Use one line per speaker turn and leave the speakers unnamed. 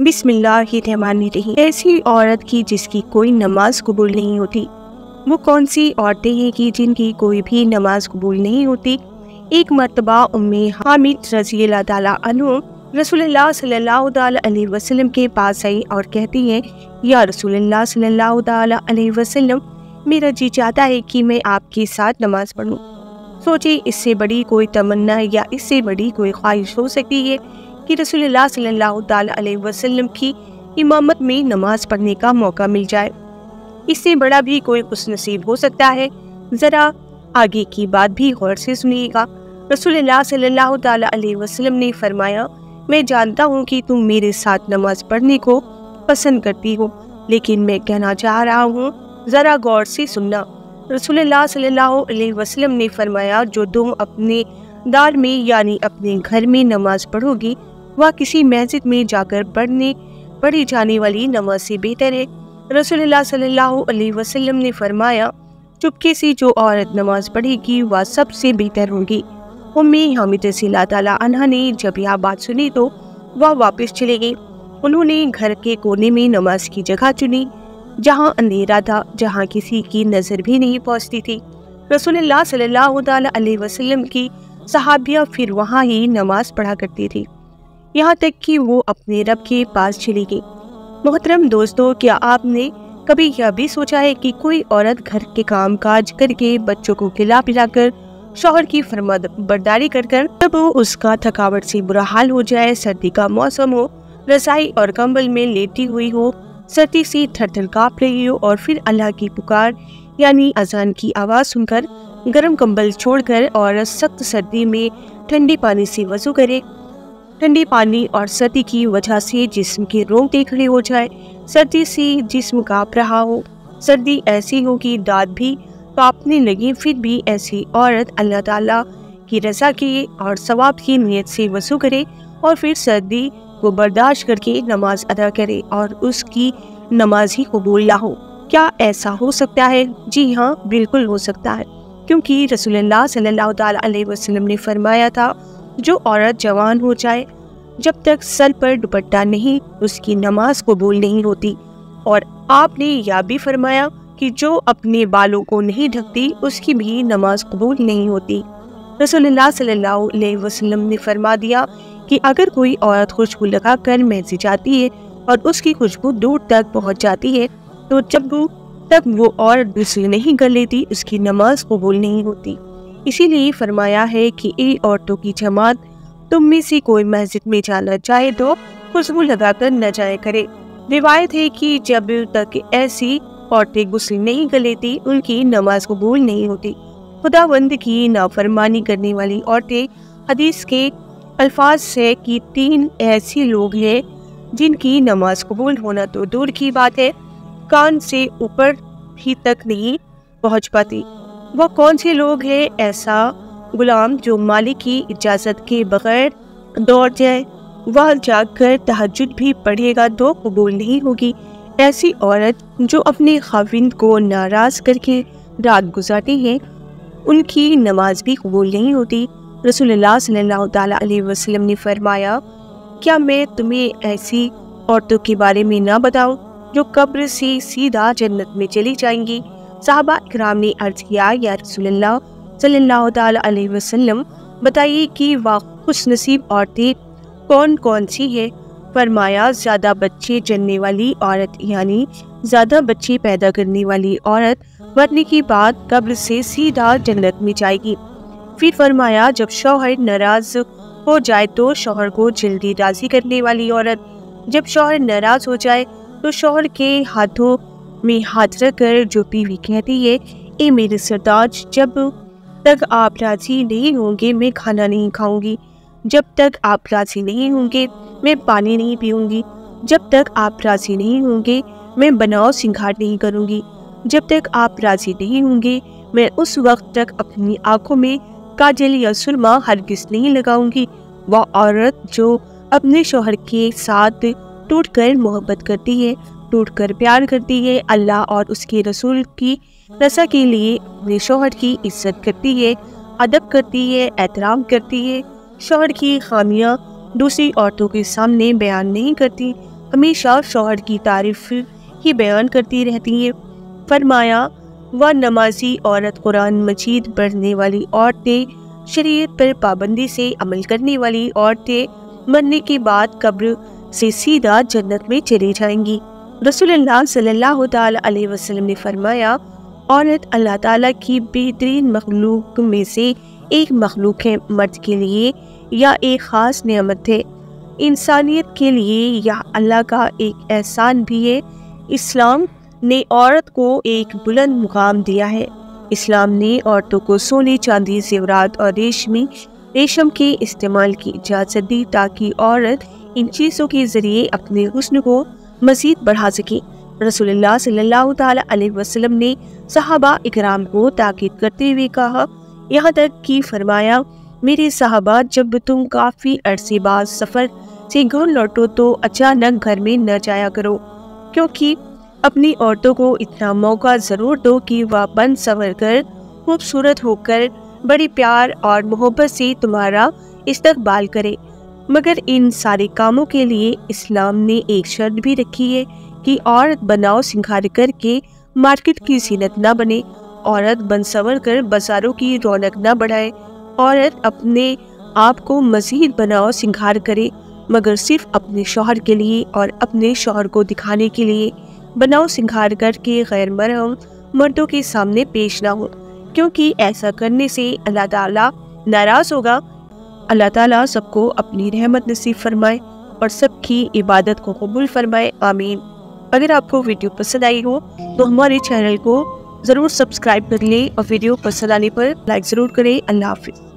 بسم اللہ الرحمن الرحیم۔ ایسی عورت کی جس کی کوئی نماز قبول نہیں ہوتی، وہ کون سی عورتیں ہیں کہ جن کی کوئی بھی نماز قبول نہیں ہوتی؟ ایک مرتبہ ام حامد رضی اللہ تعالیٰ عنہ رسول اللہ صلی اللہ تعالیٰ علیہ وسلم کے پاس آئی اور کہتی ہیں، یا رسول اللہ صلی اللہ تعالیٰ علیہ وسلم، میرا جی چاہتا ہے کہ میں آپ کے ساتھ نماز پڑھوں۔ سوچے اس سے بڑی کوئی تمنا یا اس سے بڑی کوئی خواہش ہو سکتی ہے کہ رسول اللہ صلی اللہ تعالیٰ علیہ وسلم کی امامت میں نماز پڑھنے کا موقع مل جائے؟ اس سے بڑا بھی کوئی خوش نصیب ہو سکتا ہے؟ ذرا آگے کی بات بھی غور سے سنیے گا۔ رسول اللہ صلی اللہ تعالیٰ علیہ وسلم نے فرمایا، میں جانتا ہوں کہ تم میرے ساتھ نماز پڑھنے کو پسند کرتی ہو، لیکن میں کہنا چاہ رہا ہوں، ذرا غور سے سننا۔ رسول اللہ صلی اللہ علیہ وسلم نے فرمایا، جو تم اپنے دار میں یعنی اپنے گھر میں نماز پڑھو گی، وہ کسی مسجد میں جا کر پڑھی جانے والی نماز سے بہتر ہے۔ رسول اللہ صلی اللہ علیہ وسلم نے فرمایا، چپکے سے جو عورت نماز پڑھے گی وہ سب سے بہتر ہوگی۔ ام حامد رضی اللہ تعالیٰ عنہ نے جب یہ بات سنی تو وہ واپس چلے گئی۔ انہوں نے گھر کے کونے میں نماز کی جگہ چنی، جہاں اندھیرا تھا، جہاں کسی کی نظر بھی نہیں پہنچتی تھی۔ رسول اللہ صلی اللہ تعالیٰ علیہ وسلم کی صحابیہ پھر وہاں ہی نماز پڑھا کرتی تھی، یہاں تک کہ وہ اپنے رب کے پاس چلی گئی۔ محترم دوستو، کیا آپ نے کبھی یہ بھی سوچا ہے کہ کوئی عورت گھر کے کام کاج کر کے، بچوں کو کھلا پلا کر، شوہر کی فرما برداری کر جب اس کا تھکاوٹ سے برا حال ہو جائے، سردی کا موسم ہو، رضائی اور کمبل میں لیٹی ہوئی ہو، سردی سے تھر تھر کانپ رہی ہو، اور پھر اللہ کی پکار یعنی اذان کی آواز سن کر گرم کمبل چھوڑ کر اور سخت سردی میں ٹھنڈے پانی سے وضو کرے، ٹھنڈے پانی اور سردی کی وجہ سے جسم کے رونگٹے کھڑے ہو جائے، سردی سے جسم کانپ رہا ہو، سردی ایسی ہو کہ دانت بھی کانپنے لگے، پھر بھی ایسی عورت اللہ تعالیٰ کی رضا کے اور ثواب کی نیت سے وضو کرے اور پھر سردی کو برداشت کر کے نماز ادا کرے اور اس کی نماز ہی قبول نہ ہو۔ کیا ایسا ہو سکتا ہے؟ جی ہاں، بالکل ہو سکتا ہے، کیونکہ رسول اللہ صلی اللہ تعالیٰ علیہ وسلم نے فرمایا تھا، جو عورت جوان ہو جائے جب تک سر پر دوپٹہ نہیں، اس کی نماز قبول نہیں ہوتی، اور آپ نے یہ بھی فرمایا کہ جو اپنے بالوں کو نہیں ڈھکتی، اس کی بھی نماز قبول نہیں ہوتی۔ رسول اللہ صلی اللہ علیہ وسلم نے فرما دیا کہ اگر کوئی عورت خوشبو لگا کر مسجد جاتی ہے اور اس کی خوشبو دور تک پہنچ جاتی ہے تو جب تک وہ عورت غسل نہیں کر لیتی، اس کی نماز قبول نہیں ہوتی۔ اسی لیے فرمایا ہے کہ اے عورتوں کی جماعت، تم میں سے کوئی مسجد میں جانا چاہے تو خوشبو لگا کر نہ جایا کرے۔ روایت ہے کہ جب تک ایسی عورتیں غسل نہیں کر لیتی، ان کی نماز قبول نہیں ہوتی۔ خداوند کی نافرمانی کرنے والی عورتیں، حدیث کے الفاظ سے کہ 3 ایسے لوگ ہیں جن کی نماز قبول ہونا تو دور کی بات ہے، کان سے اوپر ہی تک نہیں پہنچ پاتی۔ وہ کون سے لوگ ہیں؟ ایسا غلام جو مالک کی اجازت کے بغیر دوڑ جائے، وہ جا کر تہجد بھی پڑھے گا تو قبول نہیں ہوگی۔ ایسی عورت جو اپنے خاوند کو ناراض کر کے رات گزارتی ہے، ان کی نماز بھی قبول نہیں ہوتی۔ رسول اللہ صلی اللہ تعالیٰ علیہ وسلم نے فرمایا، کیا میں تمہیں ایسی عورتوں کے بارے میں نہ بتاؤں جو قبر سے سیدھا جنت میں چلی جائیں گی؟ صحابہ اکرام نے عرض کیا، یا رسول اللہ صلی اللہ تعالیٰ علیہ وسلم، بتائیے کہ وہ خوش نصیب عورتیں کون کون سی ہیں؟ فرمایا، زیادہ بچے جننے والی عورت یعنی زیادہ بچے پیدا کرنے والی عورت مرنے کے بعد قبر سے سیدھا جنت میں جائے گی۔ پھر فرمایا، جب شوہر ناراض ہو جائے تو شوہر کو جلدی راضی کرنے والی عورت، جب شوہر ناراض ہو جائے تو شوہر کے ہاتھوں میں ہاتھ رکھ کر جو بیوی کہتی ہے، اے میرے سردار، جب تک آپ راضی نہیں ہوں گے میں کھانا نہیں کھاؤں گی، جب تک آپ راضی نہیں ہوں گے میں پانی نہیں پیوں گی، جب تک آپ راضی نہیں ہوں گے میں بناؤ سنگھار نہیں کروں گی، جب تک آپ راضی نہیں ہوں گے میں اس وقت تک اپنی آنکھوں میں کاجل یا سرما ہرگز نہیں لگاؤں گی۔ وہ عورت جو اپنے شوہر کے ساتھ ٹوٹ کر محبت کرتی ہے، ٹوٹ کر پیار کرتی ہے، اللہ اور اس کے رسول کی رضا کے لیے اپنے شوہر کی عزت کرتی ہے، ادب کرتی ہے، احترام کرتی ہے، شوہر کی خامیاں دوسری عورتوں کے سامنے بیان نہیں کرتی، ہمیشہ شوہر کی تعریف ہی بیان کرتی رہتی ہیں۔ فرمایا وہ نمازی عورت، قرآن مجید پڑھنے والی عورتیں، شریعت پر پابندی سے عمل کرنے والی عورتیں مرنے کے بعد قبر سے سیدھا جنت میں چلی جائیں گی۔ رسول اللہ صلی اللہ تعالی علیہ وسلم نے فرمایا عورت اللہ تعالیٰ کی بہترین مخلوق میں سے ایک مخلوق ہے، مرد کے لیے یا ایک خاص نعمت ہے، انسانیت کے لیے یا اللہ کا ایک احسان بھی ہے۔ اسلام نے عورت کو ایک بلند مقام دیا ہے۔ اسلام نے عورتوں کو سونے، چاندی، زیورات اور ریشم کے استعمال کی اجازت دی تاکہ عورت ان چیزوں کے ذریعے اپنے حسن کو مزید بڑھا سکے۔ رسول اللہ صلی اللہ تعالی علیہ وسلم نے صحابہ اکرام کو تاکید کرتے ہوئے کہا، یہاں تک کہ فرمایا میرے صحابہ جب تم کافی عرصے بعد سفر سے گھر لوٹو تو اچانک گھر میں نہ جایا کرو، کیونکہ اپنی عورتوں کو اتنا موقع ضرور دو کہ وہ بن سنور کر خوبصورت ہو کر بڑے پیار اور محبت سے تمہارا استقبال کرے۔ مگر ان سارے کاموں کے لیے اسلام نے ایک شرط بھی رکھی ہے کہ عورت بناؤ سنگھار کر کے مارکیٹ کی زینت نہ بنے، عورت بن سنور کر بازاروں کی رونق نہ بڑھائے، عورت اپنے آپ کو مزید بناؤ سنگھار کرے مگر صرف اپنے شوہر کے لیے اور اپنے شوہر کو دکھانے کے لیے بناؤ سنگھار کر کے غیر محرم مردوں کے سامنے پیش نہ ہو، کیونکہ ایسا کرنے سے اللہ تعالیٰ ناراض ہوگا۔ اللہ تعالیٰ سب کو اپنی رحمت نصیب فرمائے اور سب کی عبادت کو قبول فرمائے، آمین۔ اگر آپ کو ویڈیو پسند آئی ہو تو ہمارے چینل کو ضرور سبسکرائب کر لیں اور ویڈیو پسند آنے پر لائک ضرور کریں۔ اللہ حافظ۔